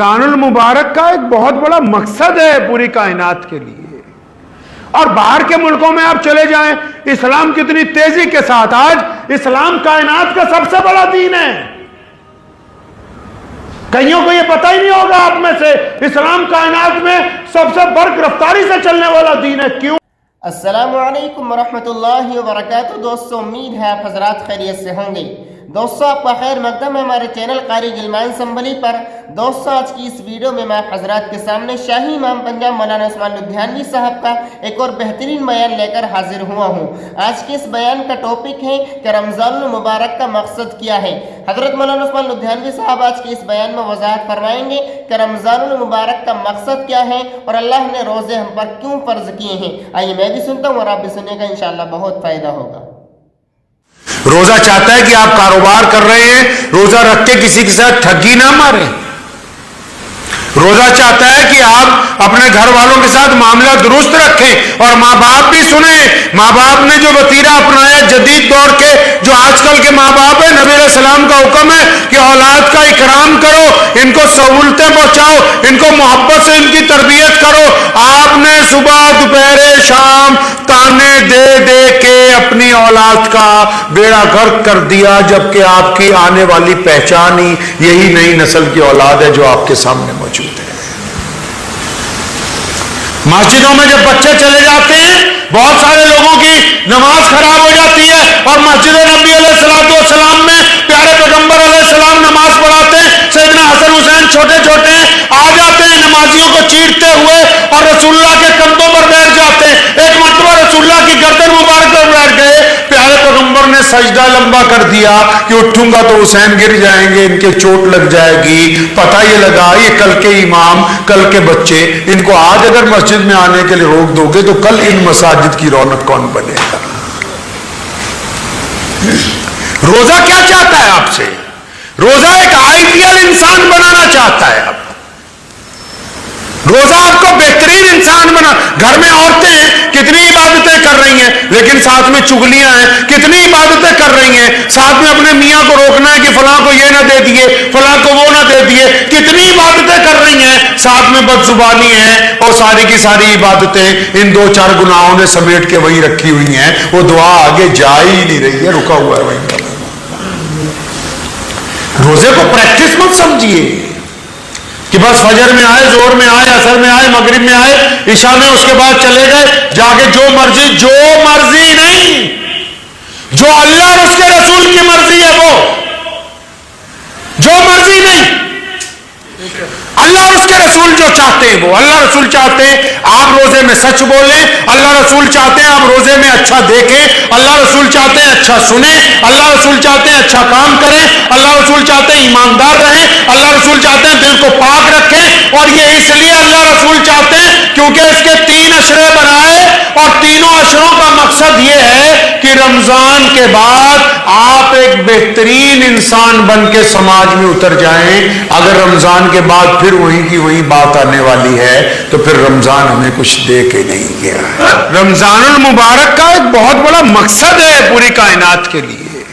رمضان المبارک کا ایک بہت بڑا مقصد ہے پوری کائنات کے لیے. اور باہر کے ملکوں میں آپ چلے جائیں، اسلام کتنی تیزی کے ساتھ، آج اسلام کائنات کا سب سے بڑا دین ہے. کئیوں کو یہ پتہ ہی نہیں ہوگا آپ میں سے، اسلام کائنات میں سب سے برق رفتاری سے چلنے والا دین ہے. کیوں؟ السلام علیکم ورحمۃ اللہ وبرکاتہ. دوستو امید ہے آپ حضرات خیریت سے ہوں گے. دوستو آپ کا خیر مقدم ہے ہمارے چینل قاری غلمان اسمبلی پر. دوستو آج کی اس ویڈیو میں آپ حضرات کے سامنے شاہی امام پنجاب مولانا عثمان لدھیانوی صاحب کا ایک اور بہترین بیان لے کر حاضر ہوا ہوں. آج کے اس بیان کا ٹاپک ہے کہ رمضان المبارک کا مقصد کیا ہے. حضرت مولانا عثمان لدھیانوی صاحب آج کے اس بیان میں وضاحت فرمائیں گے کہ رمضان المبارک کا مقصد کیا ہے اور اللہ نے روزے ہم پر کیوں فرض کیے ہیں. آئیے میں بھی سنتا ہوں اور آپ بھی سنیں گا، انشاءاللہ بہت فائدہ ہوگا. روزہ چاہتا ہے کہ آپ کاروبار کر رہے ہیں، روزہ رکھ کے کسی کے ساتھ ٹھگی نہ ماریں. روزہ چاہتا ہے کہ آپ اپنے گھر والوں کے ساتھ معاملہ درست رکھیں اور ماں باپ بھی سنیں. ماں باپ نے جو وتیرہ اپنایا جدید دور کے، جو آج کل کے ماں باپ ہیں، نبی علیہ السلام کا حکم ہے کہ اولاد کا اکرام کرو، ان کو سہولتیں پہنچاؤ، ان کو محبت سے ان کی تربیت کرو. آپ نے صبح دوپہر شام تانے دے دے کے اپنی اولاد کا بیڑا غرق کر دیا، جبکہ آپ کی آنے والی پہچان ہی یہی نئی نسل کی اولاد ہے جو آپ کے سامنے موجود ہے. مسجدوں میں جب بچے چلے جاتے ہیں، بہت سارے لوگوں کی نماز خراب ہو جاتی ہے اور مسجد نبی علیہ السلام میں پیارے پیغمبر علیہ السلام نماز پڑھاتے ہیں. سیدنا حسن حسین چھوٹے چھوٹے آ جاتے ہیں نمازیوں کو چیرتے ہوئے اور رسول اللہ کے کندھوں پر بیٹھ جاتے ہیں. ایک مرتبہ رسول اللہ کی گردن مبارک پر بیٹھ گئے. پیارے پیغمبر نے سجدہ لمبا کر دیا کہ اٹھوں گا تو حسین گر جائیں گے، ان کے چوٹ لگ جائے گی. پتہ یہ لگا یہ کل کے امام، کل کے بچے، ان کو آج اگر مسجد میں آنے کے لیے روک دو گے تو کل ان مساجد کی رونق کون بنے گا. روزہ کیا چاہتا ہے آپ سے؟ روزہ ایک آئیڈیل انسان بنانا چاہتا ہے. آپ روزہ آپ کو بہترین انسان بنا. گھر میں عورتیں کتنی عبادتیں کر رہی ہیں لیکن ساتھ میں چگلیاں ہیں. کتنی عبادتیں کر رہی ہیں، ساتھ میں اپنے میاں کو روکنا ہے کہ فلاں کو یہ نہ دے دیے، فلاں کو وہ نہ دے دیے. کتنی عبادتیں کر رہی ہیں، ساتھ میں بد زبانی ہے اور ساری کی ساری عبادتیں ان دو چار گناہوں نے سمیٹ کے وہیں رکھی ہوئی ہیں. وہ دعا آگے جا ہی نہیں رہی ہے، رکا ہوا ہے وہیں. روزے کو پریکٹس مت سمجھیے کہ بس فجر میں آئے، زہر میں آئے، عصر میں آئے، مغرب میں آئے، عشاء میں اس کے بعد چلے گئے جا کے جو مرضی نہیں. جو اللہ اور اس کے رسول کی مرضی ہے وہ جو مرضی نہیں. اللہ اور اس کے رسول جو چاہتے ہیں وہ. اللہ رسول چاہتے ہیں آپ روزے میں سچ بولیں، اللہ رسول چاہتے ہیں آپ روزے میں اچھا دیکھیں، اللہ رسول چاہتے ہیں اچھا سنیں، اللہ رسول چاہتے ہیں اچھا کام کریں، اللہ رسول چاہتے ہیں ایماندار رہیں، اللہ رسول چاہتے ہیں دل کو پاک رکھیں. اور یہ اس لیے اللہ رسول چاہتے ہیں کیونکہ اس کے 3 عشرے بنائے اور تینوں عشروں کا مقصد یہ ہے کہ رمضان کے بعد آپ ایک بہترین انسان بن کے سماج میں اتر جائیں. اگر رمضان کے بعد پھر وہیں کی وہیں بات آنے والی ہے تو پھر رمضان ہمیں کچھ دے کے نہیں گیا. رمضان المبارک کا ایک بہت بڑا مقصد ہے پوری کائنات کے لیے.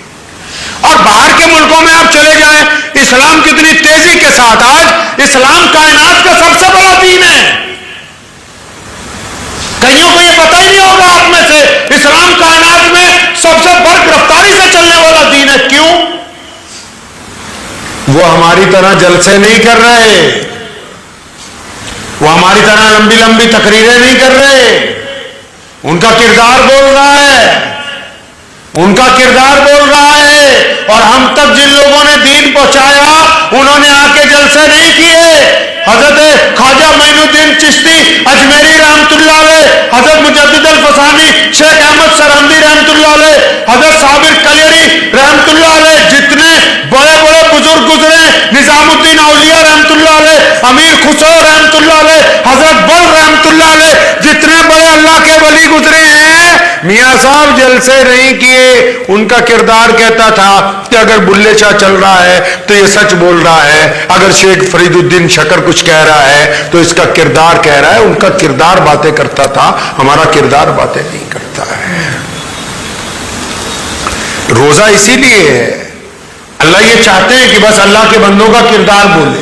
اور باہر کے ملکوں میں آپ چلے جائیں، اسلام کتنی تیزی کے ساتھ، آج اسلام کائنات کا سب سے بڑا دین ہے. کئیوں کو یہ پتہ ہی نہیں ہوگا آپ میں سے، اسلام کائنات میں سب سے برق رفتاری سے چلنے والا دین ہے. کیوں؟ وہ ہماری طرح جلسے نہیں کر رہے، وہ ہماری طرح لمبی لمبی تقریریں نہیں کر رہے. ان کا کردار بول رہا ہے، ان کا کردار بول رہا ہے. اور ہم تک جن لوگوں نے دین پہنچایا انہوں نے آ کے جلسے نہیں کیے. حضرت خواجہ معین الدین چشتی اجمیری رحمت اللہ علیہ، حضرت مجدد الفسانی شیخ احمد سرہندی رحمت اللہ علیہ، حضرت صابر کلیری رحمت اللہ علیہ، جتنے بڑے بڑے بزرگ گزرے، نظام الدین اولیاء رحمت اللہ علیہ، امیر خسرو رحمت اللہ علیہ، حضرت بل رحمت اللہ علیہ، جتنے بڑے اللہ کے ولی گزرے ہیں، میاں صاحب جلسے نہیں کیے. ان کا کردار کہتا تھا کہ اگر بلے شاہ چل رہا ہے تو یہ سچ بول رہا ہے، اگر شیخ فرید الدین شکر کچھ کہہ رہا ہے تو اس کا کردار کہہ رہا ہے. ان کا کردار باتیں کرتا تھا، ہمارا کردار باتیں نہیں کرتا ہے. روزہ اسی لیے ہے. اللہ یہ چاہتے ہیں کہ بس اللہ کے بندوں کا کردار بولے.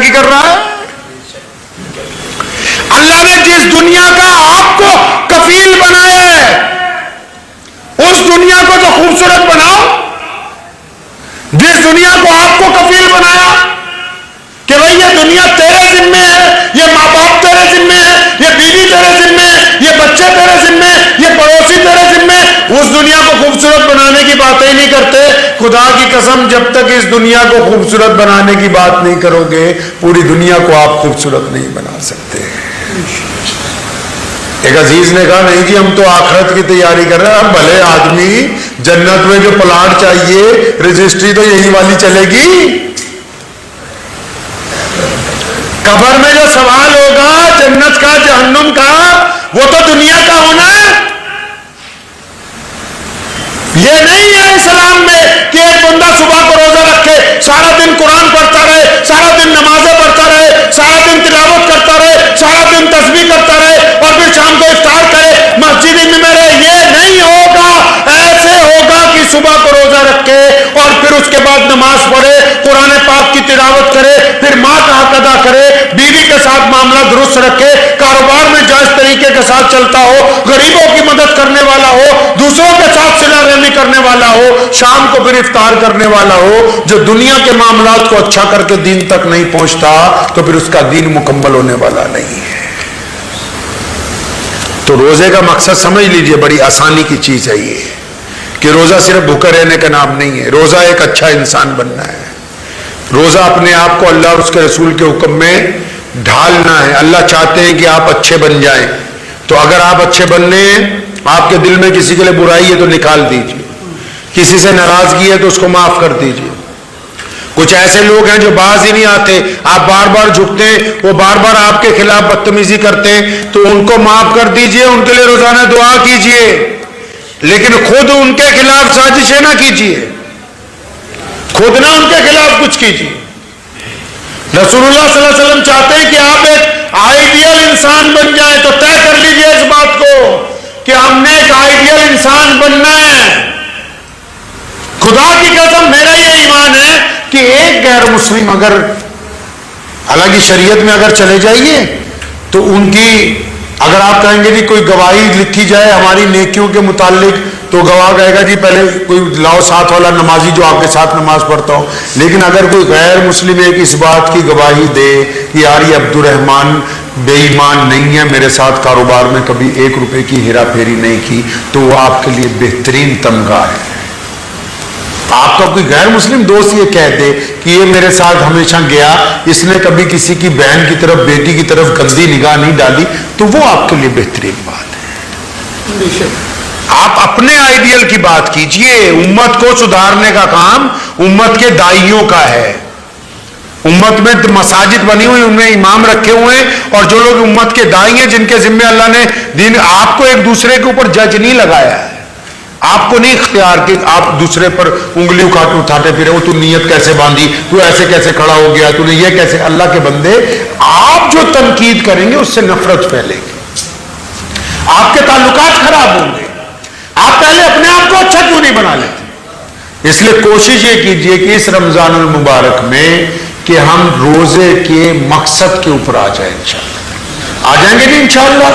کی کر رہا ہے؟ اللہ نے جس دنیا کا آپ کو کفیل بنایا ہے اس دنیا کو تو خوبصورت بناؤ. جس دنیا کو آپ کو کفیل بنایا کہ بھئی یہ دنیا تیرے ذمے ہے, یہ ماں باپ تیرے ذمے ہے, یہ بیوی تیرے ذمے ہے, یہ بچے تیرے ذمے ہے, یہ پڑوسی تیرے ذمے ہے, اس دنیا کو خوبصورت بنانے کی باتیں ہی نہیں کرتے. خدا کی قسم جب تک اس دنیا کو خوبصورت بنانے کی بات نہیں کرو گے پوری دنیا کو آپ خوبصورت نہیں بنا سکتے. ایک عزیز نے کہا نہیں جی ہم تو آخرت کی تیاری کر رہے ہیں. اب بھلے آدمی جنت میں جو پلاٹ چاہیے رجسٹری تو یہی والی چلے گی. قبر میں جو سوال ہوگا جنت کا جہنم کا وہ تو دنیا کا ہونا ہے. یہ نہیں ہے اسلام میں کہ ایک بندہ صبح کو روزہ رکھے, سارا دن قرآن پڑھتا رہے, سارا دن نمازیں پڑھتا رہے, سارا دن تلاوت کرتا رہے, سارا دن تسبیح کرتا رہے اور پھر شام کو افطار کرے, مسجد میں رہے. یہ نہیں ہوگا. ایسے ہوگا کہ صبح کو روزہ رکھے اور پھر اس کے بعد نماز پڑھے, قرآن پاک کی تلاوت کرے, پھر ماں کا حق ادا کرے, بیوی کے ساتھ معاملہ درست رکھے, کاروبار میں جائز طریقے کے ساتھ چلتا ہو, غریبوں کی مدد کرنے والا ہو, دوسروں کے ساتھ صلہ رحمی کرنے والا ہو, شام کو پھر افطار کرنے والا ہو. جو دنیا کے معاملات کو اچھا کر کے دین تک نہیں پہنچتا تو پھر اس کا دین مکمل ہونے والا نہیں ہے. تو روزے کا مقصد سمجھ لیجئے, بڑی آسانی کی چیز ہے یہ کہ روزہ صرف بھوکے رہنے کا نام نہیں ہے. روزہ ایک اچھا انسان بننا ہے. روزہ اپنے آپ کو اللہ اور اس کے رسول کے حکم میں ڈھالنا ہے. اللہ چاہتے ہیں کہ آپ اچھے بن جائیں, تو اگر آپ اچھے بننے آپ کے دل میں کسی کے لیے برائی ہے تو نکال دیجئے, کسی سے ناراضگی ہے تو اس کو معاف کر دیجئے. کچھ ایسے لوگ ہیں جو باز ہی نہیں آتے, آپ بار بار جھکتے ہیں, وہ بار بار آپ کے خلاف بدتمیزی کرتے ہیں, تو ان کو معاف کر دیجئے, ان کے لیے روزانہ دعا کیجئے, لیکن خود ان کے خلاف سازشیں نہ کیجئے, خود نہ ان کے خلاف کچھ کیجئے. رسول اللہ صلی اللہ علیہ وسلم چاہتے ہیں کہ آپ ایک آئیڈیل انسان بن جائیں, تو طے کر لیجئے اس بات کو کہ ہم نے ایک آئیڈیل انسان بننا ہے. خدا کی قسم میرا یہ ایمان ہے کہ ایک غیر مسلم اگر حالانکہ شریعت میں اگر چلے جائیے تو ان کی اگر آپ کہیں گے جی کوئی گواہی لکھی جائے ہماری نیکیوں کے متعلق تو گواہ کہے گا جی پہلے کوئی لاؤ ساتھ والا نمازی جو آپ کے ساتھ نماز پڑھتا ہو. لیکن اگر کوئی غیر مسلم ایک اس بات کی گواہی دے کہ یار یہ عبد الرحمان بے ایمان نہیں ہے, میرے ساتھ کاروبار میں کبھی 1 روپے کی ہیرا پھیری نہیں کی, تو وہ آپ کے لیے بہترین تمغہ ہے. آپ کا کوئی غیر مسلم دوست یہ کہہ دے کہ یہ میرے ساتھ ہمیشہ گیا, اس نے کبھی کسی کی بہن کی طرف بیٹی کی طرف گندی نگاہ نہیں ڈالی, تو وہ آپ کے لیے بہترین بات ہے. آپ اپنے آئیڈیل کی بات کیجئے. امت کو سدھارنے کا کام امت کے دائیوں کا ہے. امت میں مساجد بنی ہوئی, ان میں امام رکھے ہوئے ہیں, اور جو لوگ امت کے دائی ہیں جن کے ذمہ اللہ نے دین, آپ کو ایک دوسرے کے اوپر جج نہیں لگایا ہے, آپ کو نہیں اختیار کہ آپ دوسرے پر انگلی اٹھاتے پھرے, وہ تو نیت کیسے باندھی, تو ایسے کیسے کھڑا ہو گیا, تو نے یہ کیسے. اللہ کے بندے آپ جو تنقید کریں گے اس سے نفرت پھیلے گی, آپ کے تعلقات خراب ہوں گے. آپ پہلے اپنے آپ کو اچھا کیوں نہیں بنا لیتے؟ اس لیے کوشش یہ کیجئے کہ اس رمضان المبارک میں کہ ہم روزے کے مقصد کے اوپر آ جائیں. انشاءاللہ آ جائیں گے جی انشاءاللہ.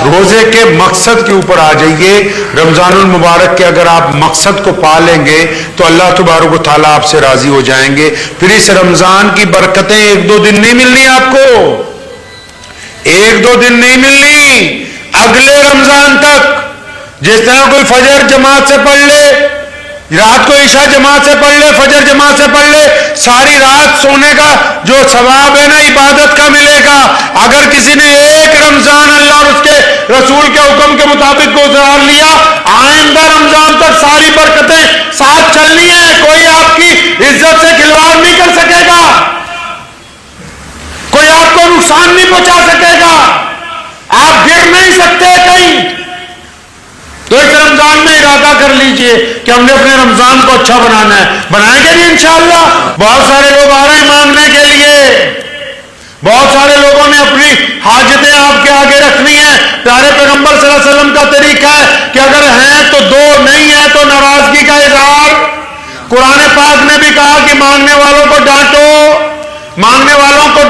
روزے کے مقصد کے اوپر آ جائیے. رمضان المبارک کے اگر آپ مقصد کو پا لیں گے تو اللہ تبارک و تعالیٰ آپ سے راضی ہو جائیں گے. پھر اس رمضان کی برکتیں 1-2 دن نہیں ملنی آپ کو, 1-2 دن نہیں ملنی. اگلے رمضان تک جس طرح کوئی فجر جماعت سے پڑھ لے, رات کو عشاء جماعت سے پڑھ لے, فجر جماعت سے پڑھ لے, ساری رات سونے کا جو ثواب ہے نا عبادت کا ملے گا. اگر کسی نے ایک رمضان اللہ اور اس کے رسول کے حکم کے مطابق گزار لیا, آئندہ رمضان تک ساری برکتیں ساتھ چلنی ہے. کوئی آپ کی عزت سے کھلواڑ نہیں کر سکے گا, کوئی آپ کو نقصان نہیں پہنچا سکے گا, آپ گر نہیں سکتے کہیں. تو اس رمضان میں ارادہ کر لیجئے کہ ہم نے اپنے رمضان کو اچھا بنانا ہے. بنائیں گے بھی انشاءاللہ. بہت سارے لوگ آ رہے ہیں مانگنے کے لیے, بہت سارے لوگوں نے اپنی حاجتیں آپ کے آگے رکھنی ہیں. پیارے پیغمبر صلی اللہ علیہ وسلم کا طریقہ ہے کہ اگر ہیں تو دو, نہیں ہے تو ناراضگی کا اظہار. قرآن پاک نے بھی کہا کہ مانگنے والوں کو ڈانٹو, مانگنے والوں کو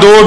2